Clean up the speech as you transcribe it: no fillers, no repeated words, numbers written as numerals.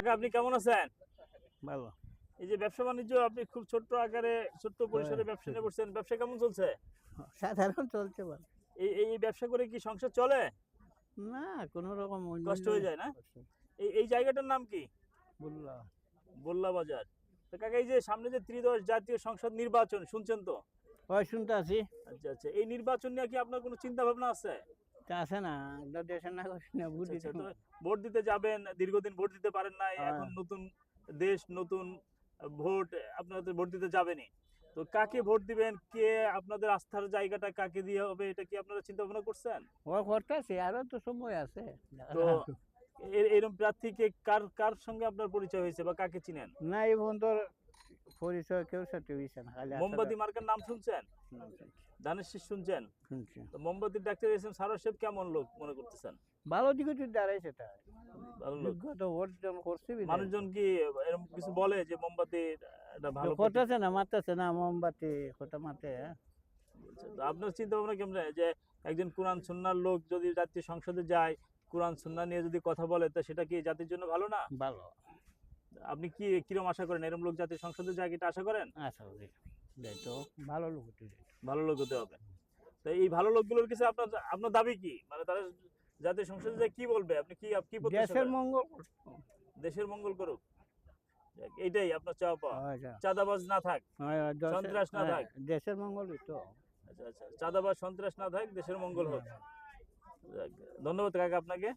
কাকা আপনি কেমন আছেন? ভালো। এই যে ব্যবসা বাণিজ্য আপনি খুব ছোট্ট আকারে ছোট্ট পরিসরে ব্যবসা নিয়ে বসছেন, ব্যবসা কেমন চলছে? সাধারণ চলছে ভালো। এই ব্যবসা করে কি সংসার চলে? না কোনো রকম কষ্ট হয়ে যায় না? এই জায়গাটার নাম কি? বললাম গোল্লা বাজার। তো কাকা এই যে সামনে যে ত্রিদশ জাতীয় সংসদ নির্বাচন শুনছেন তো? ওই শুনতে আছি আচ্ছা আচ্ছা, এই নির্বাচন নিয়ে কি আপনার কোনো চিন্তা ভাবনা আছে? তা আছে না আমরা দেশের নাগরিক না আচ্ছা বুঝি আচ্ছা, তো ভোট দিতে যাবেন, দীর্ঘদিন ভোট দিতে পারেন নাই, এখন নতুন দেশ নতুন ভোট, আপনাদের ভোট দিতে যাবেনই। তো কাকে ভোট দিবেন, কে আপনাদের আস্থার জায়গাটা কাকে দিয়ে হবে, এটা কি আপনারা চিন্তা ভাবনা করছেন? ও করতেছে আরো তো সময় আছে। তো এরকম প্রার্থীকে কার কার সঙ্গে আপনার পরিচয় হয়েছে বা কাকে চিনেন? না এই বন্ধুর পরিচয় কেউ সাথে হয়েছে না খালি মোমবাতি মার্কার নাম শুনছেন? ধানের শীষ শুনছেন? শুনছি তো মোমবাতির ডাক্তার এস এম সারোয়ার সাহেব কেমন লোক মনে করতেছেন? ভালো দিকে তুই দাঁড়াইছে তা ভালো লোক। বিগত ভোট যখন করছে মানুষজন কি এরকম কিছু বলে যে মোমবাতি এটা ভালো প্রতীক? করতেছে না মারতেছে না মোমবাতি কথা মাতে আচ্ছা, তো আপনার চিন্তা ভাবনা কেমন যে একজন কোরআন সুন্নাহর লোক যদি জাতীয় সংসদে যায়, কোরআন সুন্নাহ নিয়ে যদি কথা বলে, তো সেটা কি জাতির জন্য ভালো না? ভালো আপনি কি কিরকম আশা করেন এরকম লোক জাতীয় সংসদে যায়, এটা আশা করেন? আশা করি তো ভালো লোক ভালো লোক হতে হবে। তো এই ভালো লোকগুলোর কিছু আপনার আপনার দাবি কি, মানে তারা জাতীয় সংসদে যায় কি বলবে, আপনি কি কি প্রত্যাশা দেশের করেন? মঙ্গল দেশের মঙ্গল করুক, যাক, এইটাই আপনার চাওয়া পাওয়া। আচ্ছা চাঁদাবাজ না থাক, সন্ত্রাস না থাক। দেশের মঙ্গলই তো আচ্ছা আচ্ছা, চাঁদাবাজ সন্ত্রাস না থাক, দেশের মঙ্গল হোক। যাক, ধন্যবাদ কাকা আপনাকে।